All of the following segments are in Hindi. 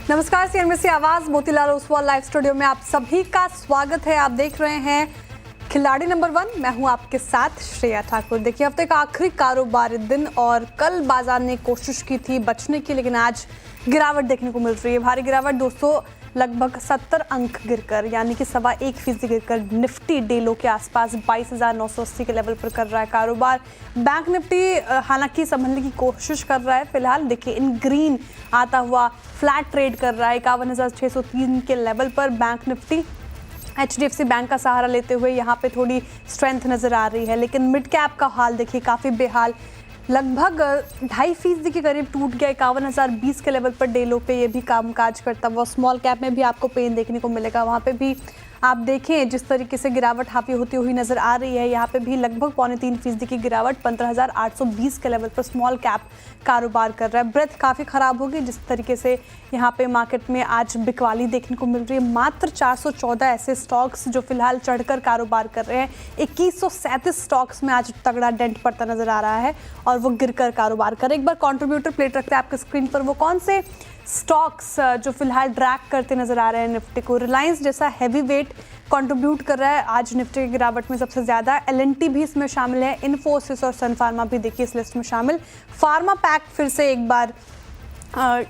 नमस्कार, सीएनबीसी आवाज मोतीलाल ओसवाल लाइव स्टूडियो में आप सभी का स्वागत है। आप देख रहे हैं खिलाड़ी नंबर 1। मैं हूं आपके साथ श्रेया ठाकुर। देखिए, हफ्ते का आखिरी कारोबारी दिन और कल बाजार ने कोशिश की थी बचने की, लेकिन आज गिरावट देखने को मिल रही है। भारी गिरावट दोस्तों, लगभग 70 अंक गिरकर, यानी कि 1.25% गिरकर निफ्टी डेलो के आसपास 22,980 के लेवल पर कर रहा है कारोबार। बैंक निफ्टी हालांकि संभलने की कोशिश कर रहा है। फिलहाल देखिए, इन ग्रीन आता हुआ फ्लैट ट्रेड कर रहा है 51,603 के लेवल पर। बैंक निफ्टी HDFC बैंक का सहारा लेते हुए यहाँ पे थोड़ी स्ट्रेंथ नजर आ रही है, लेकिन मिड कैप का हाल देखिए काफ़ी बेहाल। लगभग 2.5% के करीब टूट गया 51,020 के लेवल पर डेलो पे ये भी कामकाज करता हुआ। स्मॉल कैप में भी आपको पेन देखने को मिलेगा, वहाँ पे भी आप देखें जिस तरीके से गिरावट हावी होती हुई नजर आ रही है। यहाँ पे भी लगभग 3.25% की गिरावट 15,820 के लेवल पर स्मॉल कैप कारोबार कर रहा है। ब्रेथ काफ़ी खराब होगी जिस तरीके से यहाँ पे मार्केट में आज बिकवाली देखने को मिल रही है। मात्र 414 ऐसे स्टॉक्स जो फिलहाल चढ़कर कारोबार कर रहे हैं। 2137 स्टॉक्स में आज तगड़ा डेंट पड़ता नजर आ रहा है और वो गिरकर कारोबार कर रहे हैं। एक बार कंट्रीब्यूटर प्लेट रखते हैं आपके स्क्रीन पर, वो कौन से स्टॉक्स जो फिलहाल ड्रैग करते नजर आ रहे हैं निफ्टी को। रिलायंस जैसा हैवी वेट कंट्रीब्यूट कर रहा है आज निफ्टी की गिरावट में सबसे ज़्यादा। L&T भी इसमें शामिल है, इन्फोसिस और सन फार्मा भी देखिए इस लिस्ट में शामिल। फार्मा पैक फिर से एक बार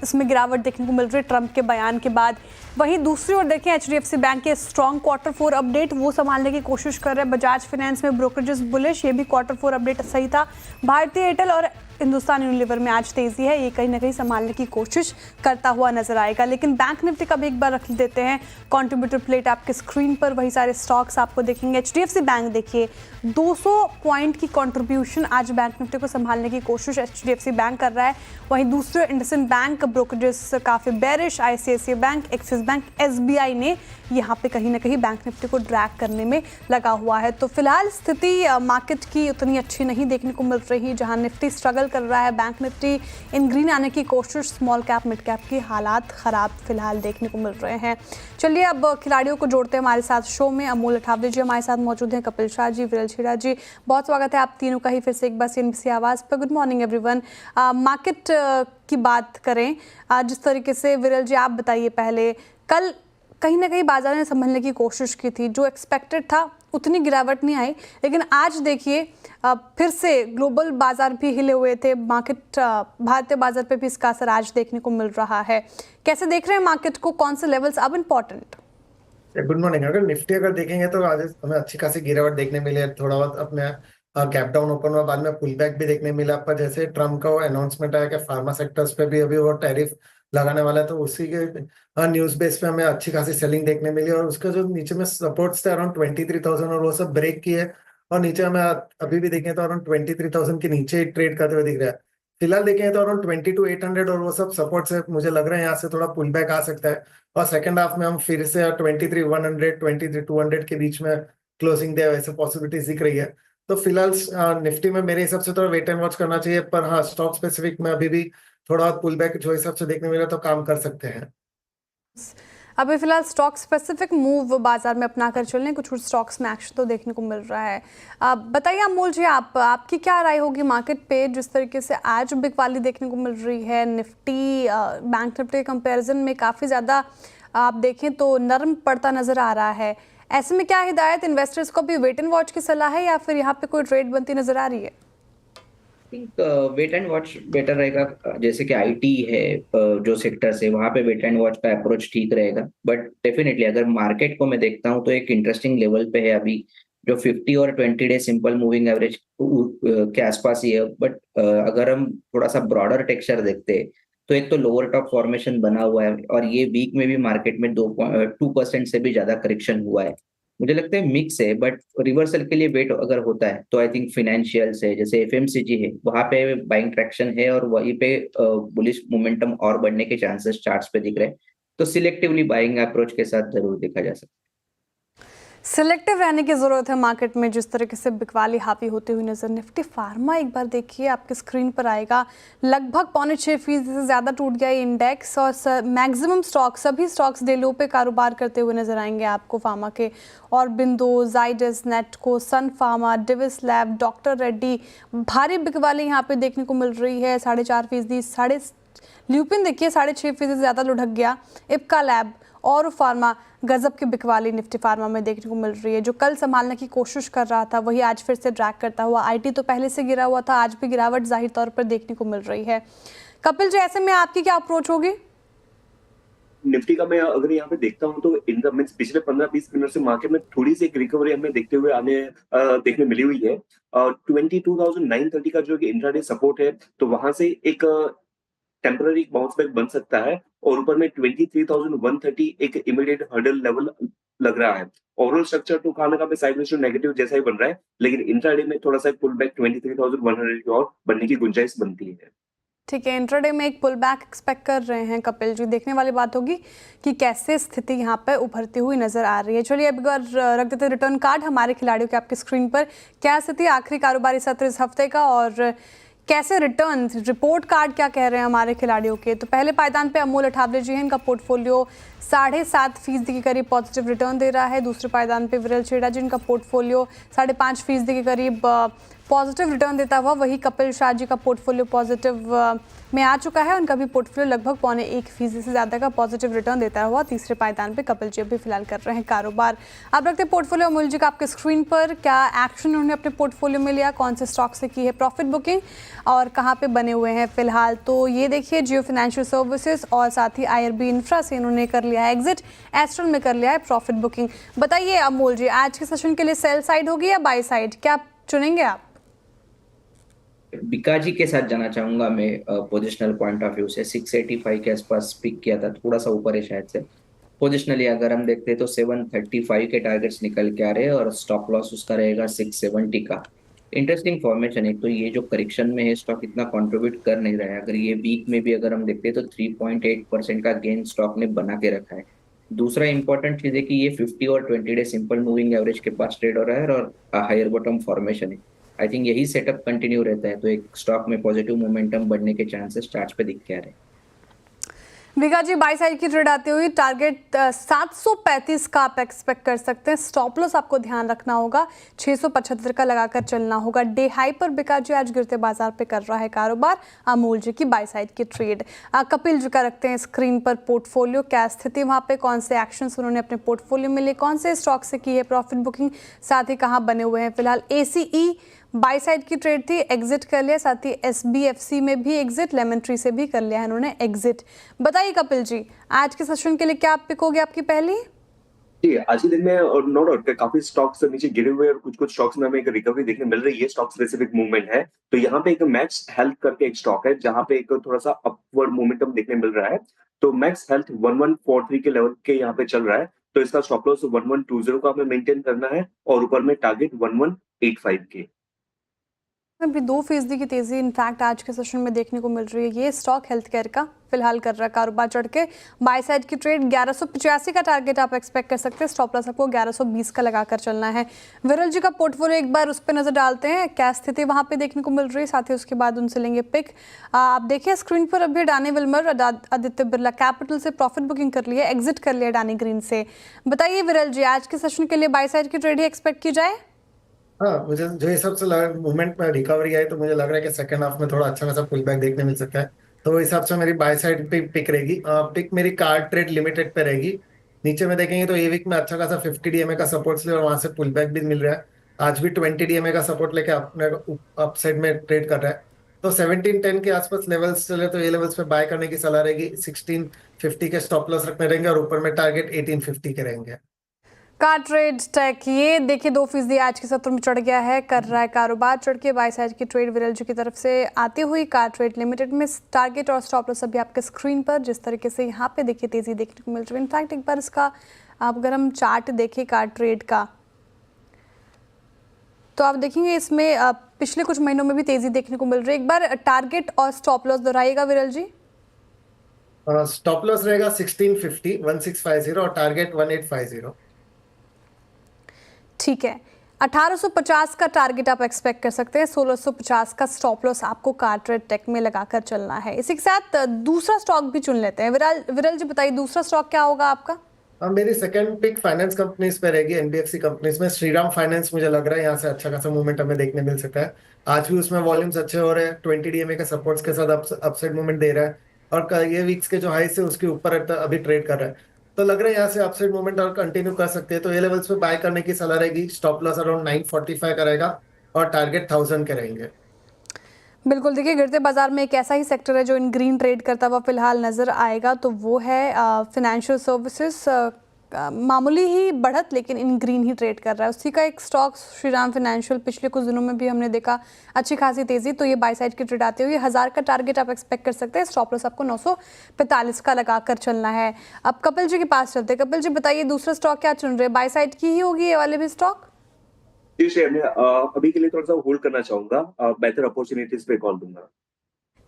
इसमें गिरावट देखने को मिल रही है ट्रंप के बयान के बाद। वहीं दूसरी ओर देखें, HDFC बैंक के स्ट्रॉन्ग Q4 अपडेट वो संभालने की कोशिश कर रहे हैं। बजाज फाइनेंस में ब्रोकरेजेस बुलिश, ये भी Q4 अपडेट सही था। भारतीय एयरटेल और हिंदुस्तान यूनिलीवर में आज तेजी है, ये कहीं ना कहीं संभालने की कोशिश करता हुआ नजर आएगा। लेकिन बैंक निफ्टी का भी एक बार रख देते हैं कंट्रीब्यूटर प्लेट आपके स्क्रीन पर, वही सारे स्टॉक्स आपको देखेंगे। HDFC बैंक देखिए 200 पॉइंट की कंट्रीब्यूशन आज बैंक निफ्टी को संभालने की कोशिश HDFC बैंक कर रहा है। वहीं दूसरे इंडसइंड बैंक ब्रोकरेजेस काफ़ी bearish, ICICI bank, axis bank, SBI ने यहाँ पे कहीं ना कहीं बैंक निफ्टी को ड्रैग करने में लगा हुआ है। तो फिलहाल स्थिति मार्केट की उतनी अच्छी नहीं देखने को मिल रही। जहाँ निफ्टी स्ट्रगल कर रहा है, बैंक निफ्टी इन ग्रीन आने की कोशिश, स्मॉल कैप मिड कैप की हालात खराब फिलहाल देखने को मिल रहे हैं। चलिए अब खिलाड़ियों को जोड़ते हैं हमारे साथ शो में। अमोल अठावले जी हमारे साथ मौजूद हैं, कपिल शाह जी, विरल छेड़ा जी, बहुत स्वागत है आप तीनों का ही फिर से एक बार CNBC आवाज़ पर। Good morning everyone. मार्केट की बात करें जिस तरीके से, विरल जी आप बताइए पहले, कल कहीं ना कहीं बाजार ने संभलने की कोशिश की थी, जो एक्सपेक्टेड था उतनी गिरावट नहीं आई, लेकिन आज देखिए फिर से ग्लोबल बाजार भी हिले हुए थे। मार्केट भारतीय बाजार पे भी इसका असर आज देखने को मिल रहा है। कैसे देख रहे हैं मार्केट को, कौन से लेवल्स अब इम्पोर्टेंट? Good morning. अगर निफ्टी देखेंगे तो आज हमें अच्छी खासी गिरावट देखने मिली है। थोड़ा बहुत अपने गैप डाउन ओपन हुआ, बाद में पुल बैक भी देखने मिला। पर जैसे ट्रम्प का वो अनाउंसमेंट आया कि फार्मा सेक्टर्स पे भी अभी वो टैरिफ लगाने वाला है, तो उसी के न्यूज बेस पे हमें अच्छी खासी सेलिंग देखने मिली। और उसका जो नीचे में सपोर्ट्स थे अराउंड 23,000 और वो सब ब्रेक किए, और नीचे हमें अभी भी देखें तो अराउंड 23,000 के नीचे ही ट्रेड करते हुए दिख रहा है। फिलहाल देखें तो अराउंड 22,800 और वो सब सपोर्ट से मुझे लग रहा है यहाँ से थोड़ा पुल बैक आ सकता है। और सेकंड हाफ में हम फिर से 23,100 23,200 के बीच में क्लोजिंग दे, वैसे पॉसिबिलिटीज दिख रही है। तो फिलहाल निफ्टी में मेरे हिसाब से थोड़ा वेट एंड वॉच करना चाहिए। पर हाँ, स्टॉक स्पेसिफिक में अभी भी थोड़ा पुल बैक जो हिसाब से देखने मिला तो काम कर सकते हैं। अभी फिलहाल स्टॉक स्पेसिफिक मूव बाजार में अपना कर चल रहे हैं, कुछ स्टॉक्स में एक्शन तो देखने को मिल रहा है। बताइए अमोल जी, आपकी क्या राय होगी मार्केट पे, जिस तरीके से आज बिकवाली देखने को मिल रही है। निफ्टी बैंक निफ्टी के कंपैरिजन में काफ़ी ज़्यादा आप देखें तो नरम पड़ता नज़र आ रहा है। ऐसे में क्या हिदायत, इन्वेस्टर्स को भी वेट एंड वॉच की सलाह है या फिर यहाँ पे कोई ट्रेड बनती नज़र आ रही है? Think wait and watch better रहेगा। जैसे कि IT है, जो सेक्टर है वहां पे वेट एंड वॉच का अप्रोच ठीक रहेगा। बट डेफिनेटली अगर मार्केट को मैं देखता हूँ तो एक इंटरेस्टिंग लेवल पे है अभी, जो 50 और 20 डे सिंपल मूविंग एवरेज के आसपास ही है। बट अगर हम थोड़ा सा ब्रॉडर टेक्सचर देखते हैं तो एक तो लोअर टॉप फॉर्मेशन बना हुआ है, और ये वीक में भी मार्केट में 2% से भी ज्यादा करेक्शन हुआ है। मुझे लगता है मिक्स है, बट रिवर्सल के लिए वेट अगर होता है तो आई थिंक फाइनेंशियल्स है, जैसे FMCG है, वहां पे बाइंग ट्रैक्शन है और वहीं पे बुलिश मोमेंटम और बढ़ने के चांसेस चार्ट्स पे दिख रहे हैं। तो सिलेक्टिवली बाइंग अप्रोच के साथ जरूर देखा जा सकता है। सिलेक्टिव रहने की ज़रूरत है मार्केट में, जिस तरीके से बिकवाली हावी होती हुई नज़र। निफ्टी फार्मा एक बार देखिए आपके स्क्रीन पर आएगा, लगभग 6.25% से ज़्यादा टूट गया ये इंडेक्स। और मैक्सिमम स्टॉक, सभी स्टॉक्स डे लो पे कारोबार करते हुए नजर आएंगे आपको फार्मा के। और बिंदु, जाइडस, नेटको, सन फार्मा, डिविस लैब, डॉक्टर रेड्डी, भारी बिकवाली यहाँ पे देखने को मिल रही है। 4.5%, ल्यूपिन देखिए 6.5% ज़्यादा लुढ़क गया। इप्का लैब और फार्मा गजब की बिकवाली निफ्टी फार्मा में देखने को मिल रही है। जो कल संभालने की कोशिश कर रहा था वही आज फिर से ड्रैग करता हुआ। आईटी तो पहले से गिरा हुआ था, आज भी गिरावट जाहिर तौर पर देखने को मिल रही है। कपिल जी, ऐसे में आपकी क्या अप्रोच होगी? निफ्टी का मैं अगर यहाँ पे देखता हूँ तो इनका मीन्स पिछले 15-20 मिनट से मार्केट में थोड़ी सी एक रिकवरी हमें देखते हुए देखने मिली हुई है। 22,930 का जो इंट्राडे सपोर्ट है तो वहां से एक टेम्पररी बाउंस बैक बन सकता है और ऊपर में 23,130 एक इमीडिएट हर्डल लेवल लग रहा है। ओवरऑल स्ट्रक्चर तो खाने का साइड में नेगेटिव जैसा ही बन रहा है, लेकिन इंट्राडे में थोड़ा सा पुल बैक 23,100 की और बनने की गुंजाइश बनती है। ठीक है, इंट्राडे में एक पुल बैक एक्सपेक्ट कर रहे हैं कपिल जी। देखने वाली बात होगी कि कैसे स्थिति यहाँ पे उभरती हुई नजर आ रही है। चलिए अब अगर रख देते रिटर्न कार्ड हमारे खिलाड़ियों के आपकी स्क्रीन पर। क्या स्थिति आखिरी कारोबारी सत्र इस हफ्ते का और कैसे रिटर्न रिपोर्ट कार्ड क्या कह रहे हैं हमारे खिलाड़ियों के? तो पहले पायदान पे अमोल अठावले जी हैं, इनका पोर्टफोलियो 7.5% के करीब पॉजिटिव रिटर्न दे रहा है। दूसरे पायदान पे विरल छेड़ा जी, इनका पोर्टफोलियो 5.5% के करीब पॉजिटिव रिटर्न देता हुआ। वही कपिल शाह जी का पोर्टफोलियो पॉजिटिव में आ चुका है, उनका भी पोर्टफोलियो लगभग 0.25% से ज़्यादा का पॉजिटिव रिटर्न देता हुआ तीसरे पायदान पे कपिल जी अभी फिलहाल कर रहे हैं कारोबार। अब रखते पोर्टफोलियो अमूल जी का आपके स्क्रीन पर। क्या एक्शन उन्होंने अपने पोर्टफोलियो में लिया, कौन से स्टॉक से की है प्रॉफिट बुकिंग और कहाँ पे बने हुए हैं फिलहाल? तो ये देखिए जियो फाइनेंशियल सर्विसेज और साथ ही IRB इंफ्रा से इन्होंने कर लिया है एग्जिट, एस्ट्रल में कर लिया है प्रॉफिट बुकिंग। बताइए अमोल जी, आज के सेशन के लिए सेल साइड होगी या बाय साइड, क्या चुनेंगे आप? बिकाजी के साथ जाना चाहूंगा मैं। पोजिशनल पॉइंट ऑफ व्यू से 685 के आसपास पिक किया था, थोड़ा सा ऊपर है शायद से। पोजिशनली अगर हम देखते हैं तो 735 के टारगेट्स निकल के आ रहे हैं और स्टॉप लॉस उसका रहेगा 670 का। इंटरेस्टिंग फॉर्मेशन है। तो ये जो करेक्शन में है स्टॉक इतना कंट्रीब्यूट कर नहीं रहा है। अगर ये वीक में भी अगर हम देखते हैं तो 3.8% का गेन स्टॉक ने बना के रखा है। दूसरा इंपॉर्टेंट चीज है कि ये 50 और 20 डे सिंपल मूविंग एवरेज के पास ट्रेड हो रहा है और हायर बॉटम फॉर्मेशन है। आई थिंक यही सेटअप कंटिन्यू रहता है तो एक स्टॉक में पॉजिटिव मोमेंटम बढ़ने के चांसेस चार्ट पे दिख के आ रहे हैं। विका जी, बाई साइड की ट्रेड आती हुई टारगेट 735 का आप एक्सपेक्ट कर सकते हैं। स्टॉप लॉस आपको ध्यान रखना होगा, 675 का लगाकर चलना होगा। डे हाई पर विका जी आज गिरते बाजार पे कर रहा है कारोबार। अमूल जी की बाई साइड की ट्रेड। कपिल जी का रखते हैं स्क्रीन पर पोर्टफोलियो, क्या स्थिति वहाँ पे, कौन से एक्शंस उन्होंने अपने पोर्टफोलियो में लिए, कौन से स्टॉक से की है प्रॉफिट बुकिंग, साथ ही कहाँ बने हुए हैं फिलहाल। ACE बाई साइड की ट्रेड थी, एग्जिट कर लिया, साथ ही SBFC में भी एग्जिट, लेमन ट्री से भी कर लिया है उन्होंने एग्जिट। बताइए कपिल जी, आज के सेशन के लिए क्या पिक होगी आपकी पहली? जी, आज के दिन में और नो डाउट काफी स्टॉक्स नीचे गिरे हुए और कुछ स्टॉक्स में हमें एक रिकवरी देखने मिल रही है। स्टॉक स्पेसिफिक मूवमेंट है तो यहाँ पे एक मैक्स हेल्थ करके एक स्टॉक है जहाँ पे एक थोड़ा सा अपवर्ड मोमेंटम देखने मिल रहा है। तो मैक्स हेल्थ 1143 के लेवल के यहाँ पे चल रहा है तो इसका स्टॉप लॉस 1120 का हमें मेंटेन करना है और ऊपर में टारगेट 1185 के। अभी 2% की तेजी इनफैक्ट आज के सेशन में देखने को मिल रही है। ये स्टॉक हेल्थ केयर का फिलहाल कर रहा है कारोबार चढ़ के। बाय साइड की ट्रेड 1185 का टारगेट आप एक्सपेक्ट कर सकते हैं। स्टॉप लॉस आपको 1120 का लगाकर चलना है। विरल जी का पोर्टफोलियो एक बार उस पर नजर डालते हैं, क्या स्थिति वहां पे देखने को मिल रही है, साथ ही उसके बाद उनसे लेंगे पिक। आप देखिए स्क्रीन पर अभी अडानी विल्मर आदित्य बिरला कैपिटल से प्रॉफिट बुकिंग कर लिया, एग्जिट कर लिया अडानी ग्रीन से। बताइए विरल जी, आज के सेशन के लिए बाय साइड की ट्रेड ही एक्सपेक्ट की जाए? हाँ, मुझे जो हिसाब से मूवमेंट में रिकवरी आई तो मुझे लग रहा है कि सेकंड हाफ में थोड़ा अच्छा खासा पुल बैक देखने मिल सकता है। तो इस हिसाब से मेरी बाय साइड पे पिक रहेगी। पिक मेरी कार्ड ट्रेड लिमिटेड पे रहेगी। नीचे में देखेंगे तो ये वीक में अच्छा खासा 50 DMA का सपोर्ट लिया और वहां से पुल बैक भी मिल रहा है। आज भी 20 DMA का सपोर्ट लेके अपने अपसाइड में ट्रेड कर रहा है। तो 1710 के आसपास लेवल्स चले तो ये लेवल्स पे बाय करने की सलाह रहेगी। 1650 के स्टॉप लॉस रखने रहेंगे और ऊपर में टारगेट 1850 के रहेंगे। कार ट्रेड टेक, ये देखिए 2% आज के सत्र में चढ़ गया है, कर रहा है कारोबार चढ़ के। बाय साइड की ट्रेड विरल जी की तरफ से आती हुई कार ट्रेड लिमिटेड में टारगेट और स्टॉप लॉस अभी आपके स्क्रीन पर जिस तरीके से यहाँ पे देखिए तेजी देखने को मिल रही है। इनफैक्ट एक बार इसका आप अगर हम चार्ट देखें कार ट्रेड का तो आप देखेंगे इसमें पिछले कुछ महीनों में भी तेजी देखने को मिल रही है। एक बार टारगेट और स्टॉप लॉस दोहराइएगा विरल जी। स्टॉप लॉस रहेगा 1650 1650 और टारगेट 1850। ठीक है, 1850 का टारगेट आप एक्सपेक्ट कर सकते हैं। 1650 का स्टॉप लॉस आपको कार ट्रेड टेक में लगाकर चलना है। इसी के साथ दूसरा स्टॉक भी चुन लेते हैं। विरल जी बताइए दूसरा स्टॉक क्या होगा आपका? मेरी सेकंड पिक फाइनेंस कंपनीज पे रहेगी। NBFC कंपनीज में श्रीराम फाइनेंस मुझे लग रहा है यहाँ से अच्छा खासा मूवमेंट हमें देखने मिल सकता है। आज भी उसमें वॉल्यूम्स अच्छे हो रहे हैं, 20 DMA के सपोर्ट्स के साथ अपसाइड मूवमेंट दे रहा है। और ये वीक्स के जो हाई से उसके ऊपर अभी ट्रेड कर रहा है, तो लग रहा है यहाँ से अपसाइड मूवमेंट और कंटिन्यू कर सकते हैं। तो ये लेवल्स पे बाय करने की सलाह रहेगी। स्टॉप लॉस अराउंड 945 का रहेगा और टारगेट 1000 के रहेंगे। बिल्कुल, देखिए गिरते बाजार में एक ऐसा ही सेक्टर है जो इन ग्रीन ट्रेड करता हुआ फिलहाल नज़र आएगा, तो वो है फिनेंशियल सर्विसेज। मामूली ही बढ़त लेकिन इन ग्रीन ही ट्रेड कर रहा है। उसी का एक स्टॉक श्रीराम फाइनेंशियल, पिछले कुछ दिनों में भी हमने देखा अच्छी खासी तेज़ी, तो ये बाय साइड की ट्रेड आती हुई 1000 का टारगेट आप एक्सपेक्ट कर सकते हैं। स्टॉप लॉस आपको 945 का लगा कर चलना है। अब कपिल जी के पास चलते हैं। कपिल जी बताइए, दूसरा स्टॉक क्या चुन रहे हैं? बाय साइड की ही होगी ये वाले भी स्टॉक? जी शेयर में अभी के लिए थोड़ा सा होल्ड करना चाहूंगा, बेहतर अपॉर्चुनिटीज पे कॉल दूंगा।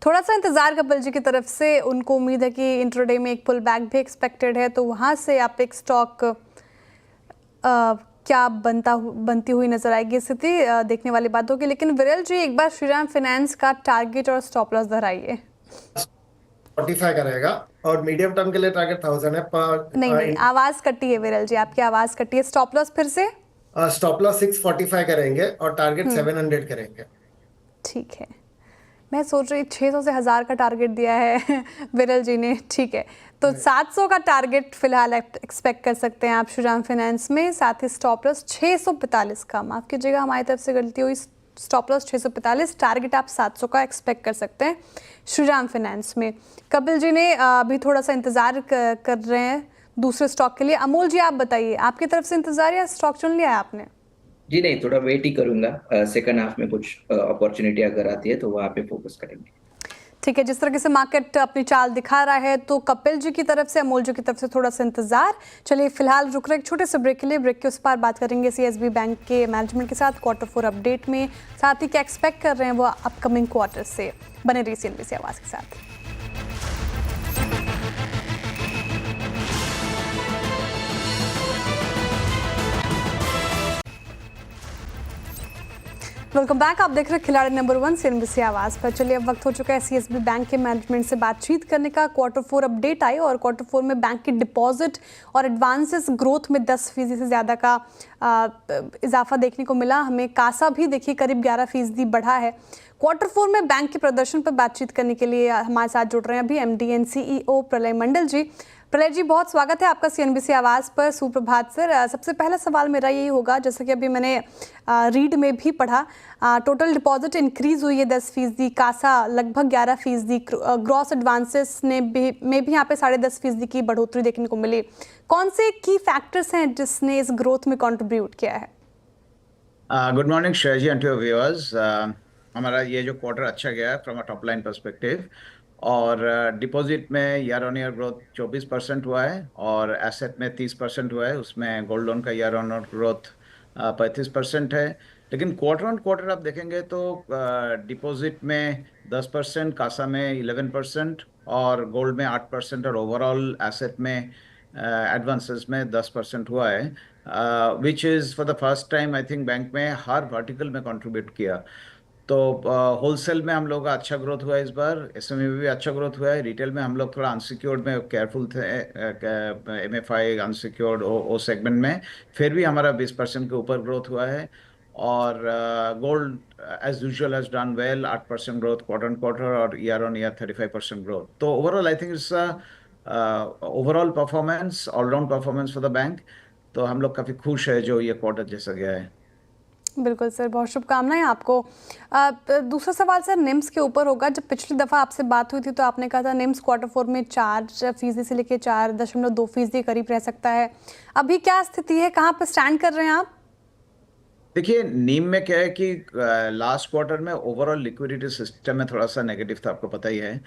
थोड़ा सा इंतजार कपिल जी की तरफ से, उनको उम्मीद है कि इंट्राडे में एक पुल बैक भी एक्सपेक्टेड है, तो वहाँ से आप एक स्टॉक क्या बनती हुई नजर आएगी स्थिति, देखने वाली बात होगी। लेकिन विरल जी, एक बार श्रीराम फाइनेंस का टारगेट और स्टॉप लॉस दोहराइए। 45 का रहेगा और मीडियम टर्म के लिए टारगेट 1000 है पर नहीं, आवाज कटी है विरल जी, आपकी आवाज कटी है। स्टॉप लॉस फिर से? स्टॉप लॉस 645 का रहेंगे और टारगेट 700 के रहेंगे। ठीक है, मैं सोच रही 600 से 1000 का टारगेट दिया है विरल जी ने। ठीक है, तो 700 का टारगेट फिलहाल एक्सपेक्ट कर सकते हैं आप श्रीराम फाइनेंस में। साथ ही स्टॉप लॉस 645 का, माफ़ कीजिएगा हमारी तरफ से गलती हुई, स्टॉप लॉस 645, टारगेट आप 700 का एक्सपेक्ट कर सकते हैं श्रीराम फाइनेंस में। कपिल जी ने अभी थोड़ा सा इंतज़ार कर रहे हैं दूसरे स्टॉक के लिए। अमोल जी आप बताइए, आपकी तरफ से इंतज़ार या स्टॉक चुन लिया है आपने? जी नहीं, थोड़ा वेट ही करूंगा। सेकंड हाफ में कुछ अपॉर्चुनिटी अगर आती है तो वहाँ पे फोकस करेंगे। ठीक है, जिस तरह से मार्केट अपनी चाल दिखा रहा है, तो कपिल जी की तरफ से, अमोल जी की तरफ से थोड़ा सा इंतजार। चलिए फिलहाल रुक रहे एक छोटे से ब्रेक के लिए। ब्रेक के उस पार बात करेंगे सीएसबी बैंक के मैनेजमेंट के साथ क्वार्टर 4 अपडेट में। साथ ही क्या एक्सपेक्ट कर रहे हैं वो अपकमिंग क्वार्टर से। बने रहिए सीएनबीसी आवाज़ के साथ। वेलकम बैक, आप देख रहे हैं खिलाड़ी नंबर 1 सीएनबीसी आवाज़ पर। चलिए अब वक्त हो चुका है सीएसबी बैंक के मैनेजमेंट से बातचीत करने का। क्वार्टर 4 अपडेट आई और क्वार्टर 4 में बैंक की डिपॉजिट और एडवांसेस ग्रोथ में 10% से ज़्यादा का इजाफा देखने को मिला। हमें कासा भी देखिए करीब 11% बढ़ा है। क्वार्टर 4 में बैंक के प्रदर्शन पर बातचीत करने के लिए हमारे साथ जुड़ रहे हैं अभी एमडी एंड सीईओ प्रलय मंडल जी। प्रलय जी, बहुत स्वागत है आपका सीएनबीसी आवाज़ पर। सुप्रभात सर। सबसे पहला सवाल मेरा यही होगा, जैसे कि अभी मैंने रीड में भी पढ़ा, टोटल डिपॉजिट इंक्रीज हुई है 10%, कासा लगभग 11%, ग्रॉस एडवांसेस में भी यहाँ पे 10.5% की बढ़ोतरी देखने को मिली। कौन से की फैक्टर्स हैं जिसने इस ग्रोथ में कंट्रीब्यूट किया है? Good morning Shreya ji and to viewers. हमारा ये जो क्वार्टर अच्छा गया है from a top line perspective, और डिपॉजिट में ईयर ऑन ईयर ग्रोथ 24% हुआ है और एसेट में 30% हुआ है। उसमें गोल्ड लोन का ईयर ऑन ईयर ग्रोथ 35% है। लेकिन क्वार्टर ऑन क्वार्टर आप देखेंगे तो डिपॉजिट में 10%, कासा में 11% और गोल्ड में 8% और ओवरऑल एसेट में एडवांसेस में 10% हुआ है, which is for the first time I think bank में हर वर्टिकल में कंट्रीब्यूट किया। तो होलसेल में हम लोग का अच्छा ग्रोथ हुआ है इस बार, एसएमई में भी अच्छा ग्रोथ हुआ है, रिटेल में हम लोग थोड़ा अनसिक्योर्ड में केयरफुल थे, एमएफआई अनसिक्योर्ड ओ सेगमेंट में, फिर भी हमारा 20% के ऊपर ग्रोथ हुआ है। और gold as usual has done well, 8% growth quarter on quarter और ईयर ऑन ईयर 35% ग्रोथ। तो overall I think it's overall performance, all round performance for the bank. तो हम लोग काफ़ी खुश है जो ये क्वार्टर जैसा गया है। बिल्कुल सर, बहुत शुभकामनाएं आपको। दूसरा सवाल सर निम्स के ऊपर होगा। जब पिछली दफ़ा आपसे बात हुई थी तो आपने कहा था निम्स क्वार्टर 4 में 4% से लेकर 4.2% के करीब रह सकता है। अभी क्या स्थिति है, कहाँ पर स्टैंड कर रहे हैं आप? देखिए, नीम में क्या है कि लास्ट क्वार्टर में ओवरऑल लिक्विडिटी सिस्टम में थोड़ा सा नेगेटिव था, आपको पता ही है।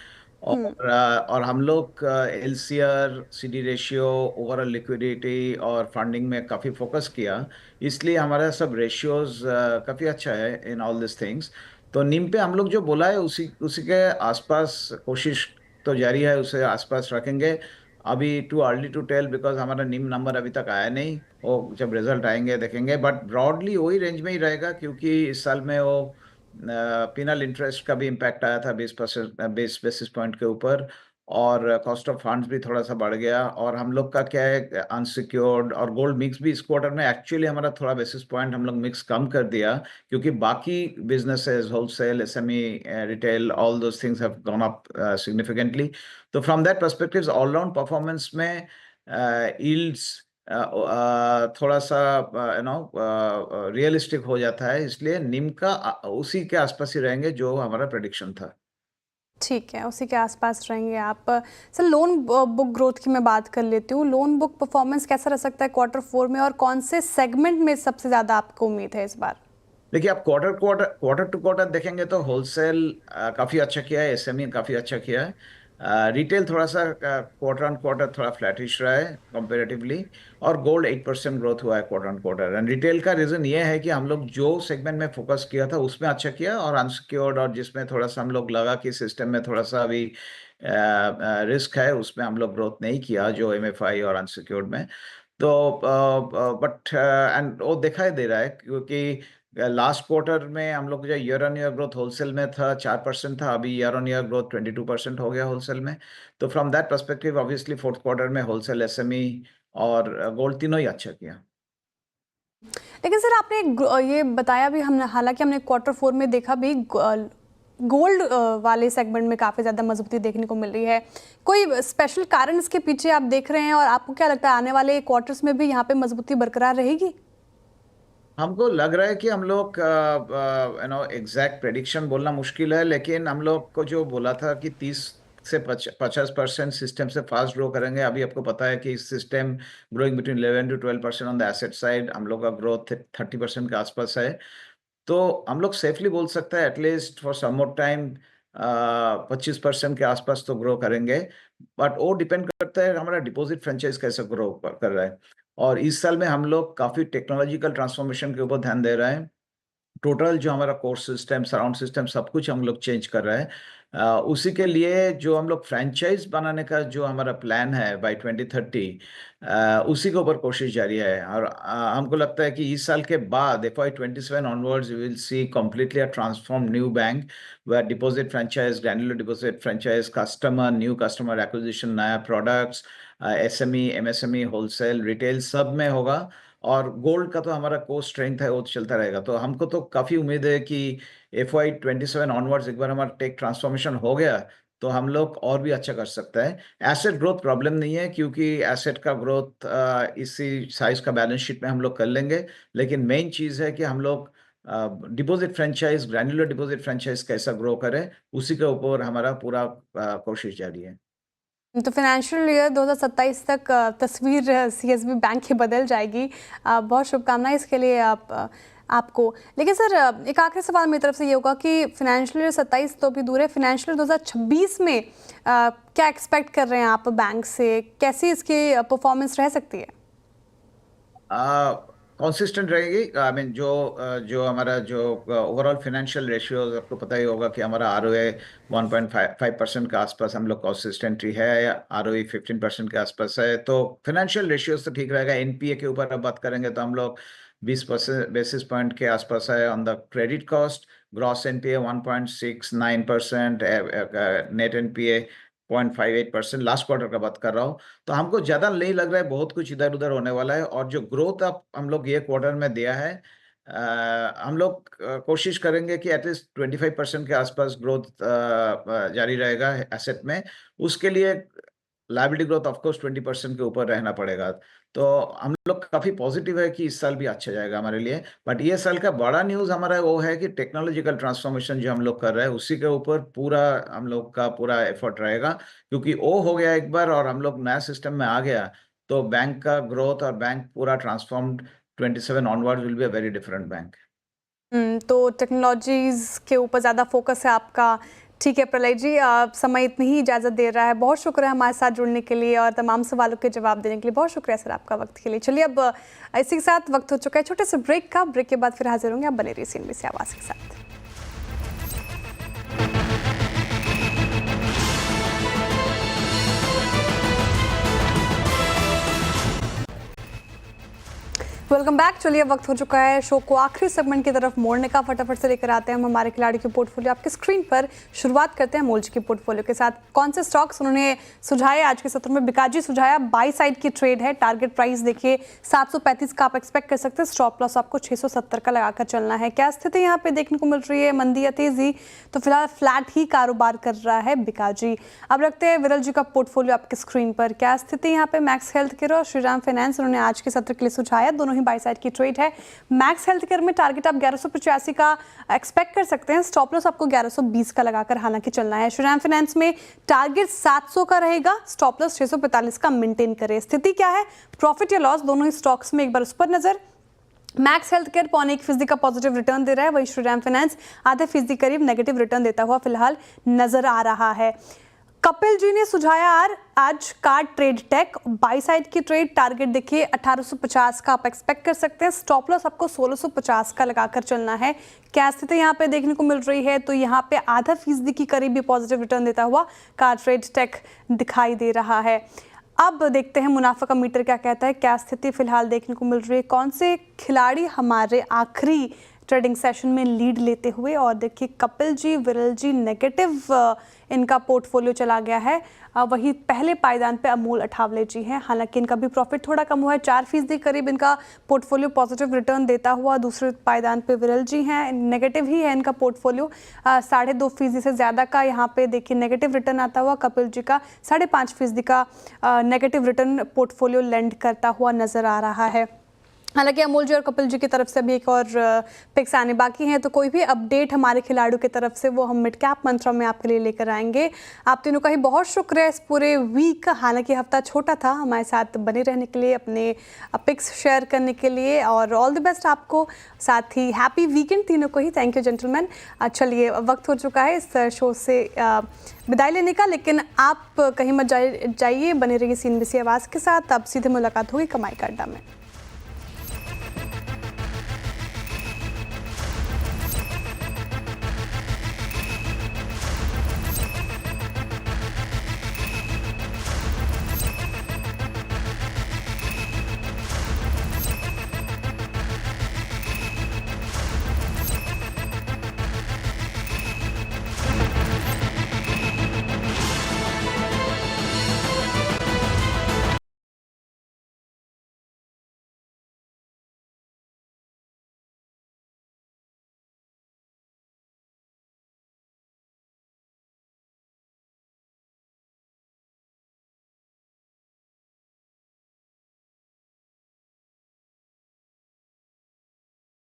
और हम लोग LCR, CD ratio, overall liquidity और फंडिंग में काफ़ी फोकस किया, इसलिए हमारा सब रेशियोज काफ़ी अच्छा है इन ऑल दिस थिंग्स। तो नीम पे हम लोग जो बोला है उसी उसी के आसपास कोशिश तो जारी है, उसे आसपास रखेंगे। अभी too early to tell because हमारा नीम नंबर अभी तक आया नहीं, वो जब रिजल्ट आएंगे देखेंगे, बट ब्रॉडली वही रेंज में ही रहेगा क्योंकि इस साल में वो पिनल इंटरेस्ट का भी इम्पैक्ट आया था 20 बेसिस पॉइंट के ऊपर, और कॉस्ट ऑफ फंड्स भी थोड़ा सा बढ़ गया, और हम लोग का क्या है, अनसिक्योर्ड और गोल्ड मिक्स भी इस क्वार्टर में एक्चुअली हमारा थोड़ा बेसिस पॉइंट हम लोग मिक्स कम कर दिया, क्योंकि बाकी businesses, wholesale, SME, retail, all those things have gone up significantly. तो from that perspective all round performance में यील्ड्स थोड़ा सा रियलिस्टिक हो जाता है, इसलिए निम का उसी के आसपास ही रहेंगे जो हमारा प्रेडिक्शन था। ठीक है, उसी के आसपास रहेंगे आप। सर, लोन बुक ग्रोथ की मैं बात कर लेती हूँ। लोन बुक परफॉर्मेंस कैसा रह सकता है Q4 में, और कौन से सेगमेंट में सबसे ज़्यादा आपको उम्मीद है इस बार? देखिए, आप क्वार्टर टू क्वार्टर देखेंगे तो होलसेल काफी अच्छा किया है, एसएमई काफी अच्छा किया है, रिटेल थोड़ा सा क्वार्टर ऑन क्वार्टर थोड़ा फ्लैटिश रहा है कंपेरेटिवली, और गोल्ड 8% ग्रोथ हुआ है quarter on quarter. And retail का रीजन ये है कि हम लोग जो सेगमेंट में फोकस किया था उसमें अच्छा किया, और अनसिक्योर्ड और जिसमें थोड़ा सा हम लोग लगा कि सिस्टम में थोड़ा सा अभी रिस्क है, उसमें हम लोग ग्रोथ नहीं किया, जो एमएफआई और अनसिक्योर्ड में। तो बट एंड वो दिखाई दे रहा है, क्योंकि लास्ट क्वार्टर में हम लोग जो year on year growth wholesale में था 4% था, अभी ईयर ऑन ईयर ग्रोथ 22% हो गया होलसेल में। तो from that perspective obviously fourth quarter में होलसेल, एसएमई और गोल्ड तीनों ही अच्छा किया। लेकिन सर, आपने ये बताया भी, हमने हालांकि हमने Q4 में देखा भी गोल्ड वाले सेगमेंट में काफ़ी ज़्यादा मजबूती देखने को मिल रही है। कोई स्पेशल कारण इसके पीछे आप देख रहे हैं, और आपको क्या लगता है आने वाले क्वार्टर्स में भी यहाँ पे मजबूती बरकरार रहेगी? हमको लग रहा है कि हम लोग एग्जैक्ट प्रेडिक्शन बोलना मुश्किल है, लेकिन हम लोग को जो बोला था कि 30 से 50% सिस्टम से फास्ट ग्रो करेंगे, अभी आपको पता है कि system growing between 11 to 12% on the asset side, हम लोग का ग्रोथ 30% के आसपास है। तो हम लोग सेफली बोल सकते हैं at least for some more time 25% के आसपास तो ग्रो करेंगे। बट वो डिपेंड करता है हमारा डिपॉजिट फ्रेंचाइज कैसे ग्रो कर रहा है, और इस साल में हम लोग काफी टेक्नोलॉजिकल ट्रांसफॉर्मेशन के ऊपर ध्यान दे रहे हैं। टोटल जो हमारा कोर सिस्टम, सराउंड सिस्टम, सब कुछ हम लोग चेंज कर रहे हैं। उसी के लिए जो हम लोग फ्रेंचाइज बनाने का जो हमारा प्लान है बाय 2030, उसी के ऊपर कोशिश जारी है। और हमको लगता है कि इस साल के बाद FY27 onwards we will see completely a transform new bank, where deposit franchise, granular deposit franchise, customer, new customer acquisition, नया products, SME, MSME, wholesale, retail सब में होगा। और गोल्ड का तो हमारा कोर स्ट्रेंथ है, वो तो चलता रहेगा। तो हमको तो काफी उम्मीद है कि FY27 ऑनवर्ड्स एक बार हमारा टेक ट्रांसफॉर्मेशन हो गया तो हम लोग और भी अच्छा कर सकते हैं। एसेट ग्रोथ प्रॉब्लम नहीं है, क्योंकि एसेट का ग्रोथ इसी साइज का बैलेंस शीट में हम लोग कर लेंगे। लेकिन मेन चीज है कि हम लोग deposit franchise, granular deposit franchise कैसा ग्रो करें, उसी के ऊपर हमारा पूरा कोशिश जारी है। तो फाइनेंशियल ईयर 2027 तक तस्वीर सीएसबी बैंक की बदल जाएगी। बहुत शुभकामनाएं इसके लिए आपको। लेकिन सर, एक आखिरी सवाल मेरी तरफ से ये होगा कि फाइनेंशियल ईयर 27 तो भी दूर है, फाइनेंशियल ईयर 2026 में क्या एक्सपेक्ट कर रहे हैं आप बैंक से? कैसी इसकी परफॉर्मेंस रह सकती है? कंसिस्टेंट रहेगी। आई मीन जो हमारा जो ओवरऑल फाइनेंशियल रेशियोज, आपको पता ही होगा कि हमारा ROA 1.5% के आसपास हम लोग कंसिस्टेंटली है, ROE 15% के आसपास है। तो फाइनेंशियल रेशियोज तो ठीक रहेगा। NPA के ऊपर अब बात करेंगे तो हम लोग 20% बेसिस पॉइंट के आसपास है। On the credit cost, gross NPA 1.69%, net NPA 0.58%, last quarter का बात कर रहा हूँ। तो हमको ज्यादा नहीं लग रहा है बहुत कुछ इधर उधर होने वाला है। और जो ग्रोथ अब हम लोग ये क्वार्टर में दिया है, हम लोग कोशिश करेंगे कि एटलीस्ट 25% के आसपास ग्रोथ जारी रहेगा एसेट में। उसके लिए लायबिलिटी ग्रोथ ऑफ कोर्स 20% के ऊपर रहना पड़ेगा। तो हम लोग काफी पॉजिटिव है कि इस साल भी अच्छा जाएगा हमारे लिए। बट ये साल का बड़ा न्यूज हमारा वो है कि टेक्नोलॉजिकल ट्रांसफॉर्मेशन जो हम लोग कर रहे हैं, उसी के ऊपर पूरा हम लोग का पूरा एफर्ट रहेगा। क्योंकि वो हो गया एक बार और हम लोग नया सिस्टम में आ गया, तो बैंक का ग्रोथ और बैंक पूरा transformed 27 onward will be a very different bank. तो टेक्नोलॉजीज के ऊपर ज़्यादा फोकस है आपका। ठीक है प्रलय जी, समय इतनी ही इजाज़त दे रहा है। बहुत शुक्रिया हमारे साथ जुड़ने के लिए और तमाम सवालों के जवाब देने के लिए। बहुत शुक्रिया सर आपका वक्त के लिए। चलिए, अब इसी के साथ वक्त हो चुका है छोटे से ब्रेक का। ब्रेक के बाद फिर हाजिर होंगे। आप बने रहिए CNBC आवाज़ के साथ। Welcome back. चलिए वक्त हो चुका है शो को आखिरी सेगमेंट की तरफ मोड़ने का। फटाफट से लेकर आते हैं हम हमारे खिलाड़ी के पोर्टफोलियो आपकी स्क्रीन पर। शुरुआत करते हैं अमोल जी के पोर्टफोलियो के साथ। कौन से स्टॉक्स उन्होंने सुझाए आज के सत्र में? बिकाजी सुझाया, बाई साइड की ट्रेड है, टारगेट प्राइस देखिए 735 का आप एक्सपेक्ट कर सकते हैं, स्टॉप लॉस आपको 670 का लगाकर चलना है। क्या स्थिति यहाँ पे देखने को मिल रही है, मंदी या तेजी? तो फिलहाल फ्लैट ही कारोबार कर रहा है बिकाजी। अब रखते हैं विरल जी का पोर्टफोलियो आपकी स्क्रीन पर। क्या स्थिति यहाँ पे? मैक्स हेल्थ केयर और श्रीराम फाइनेंस उन्होंने आज के सत्र के लिए सुझाया, दोनों ही बाई साइड की ट्रेड है। मैक्स हेल्थ केयर में टारगेट आप 1185 का एक्सपेक्ट कर सकते हैं, स्टॉप लॉस आपको 1120 का लगाकर हालांकि चलना है। श्रीराम फाइनेंस में टारगेट 700 का रहेगा, स्टॉप लॉस 645 का मेंटेन करें। स्थिति क्या है, प्रॉफिट या लॉस, दोनों ही स्टॉक्स में एक बार उस पर नजर। मैक्स हेल्थ केयर 0.25% का पॉजिटिव रिटर्न दे रहा है, वहीं श्रीराम फाइनेंस आधे फीसदी करीब नेगेटिव रिटर्न देता हुआ फिलहाल नजर आ रहा है। कपिल जी ने सुझाया आज card trade tech, buy side की ट्रेड, टारगेट देखिए 1850 का आप एक्सपेक्ट कर सकते हैं, स्टॉप लॉस आपको 1650 का लगाकर चलना है। क्या स्थिति यहाँ पे देखने को मिल रही है? तो यहाँ पे आधा फीसदी की करीब भी पॉजिटिव रिटर्न देता हुआ कार्ड ट्रेड टेक दिखाई दे रहा है। अब देखते हैं मुनाफा का मीटर क्या कहता है, क्या स्थिति फिलहाल देखने को मिल रही है, कौन से खिलाड़ी हमारे आखिरी ट्रेडिंग सेशन में लीड लेते हुए। और देखिए कपिल जी, विरल जी नेगेटिव इनका पोर्टफोलियो चला गया है। वही पहले पायदान पे अमोल अठावले जी हैं, हालांकि इनका भी प्रॉफिट थोड़ा कम हुआ है, 4% करीब इनका पोर्टफोलियो पॉजिटिव रिटर्न देता हुआ। दूसरे पायदान पे विरल जी हैं, नेगेटिव ही है इनका पोर्टफोलियो, 2.5% से ज़्यादा का यहाँ पे देखिए नेगेटिव रिटर्न आता हुआ। कपिल जी का 5.5% का नेगेटिव रिटर्न पोर्टफोलियो लेंड करता हुआ नज़र आ रहा है। हालांकि अमोल जी और कपिल जी की तरफ से भी एक और पिक्स आने बाकी हैं, तो कोई भी अपडेट हमारे खिलाड़ियों की तरफ से वो हम मिड कैप मंत्रा में आपके लिए लेकर आएंगे। आप तीनों का ही बहुत शुक्रिया इस पूरे वीक, हालांकि हफ्ता छोटा था, हमारे साथ बने रहने के लिए, अपने पिक्स शेयर करने के लिए, और ऑल द बेस्ट आपको, साथ ही हैप्पी वीकेंड तीनों को ही। Thank you gentleman. चलिए वक्त हो चुका है इस शो से विदाई लेने का, लेकिन आप कहीं मत जाइए, बने रहिए CNBC आवाज़ के साथ। अब सीधे मुलाकात होगी कमाई का अड्डा में।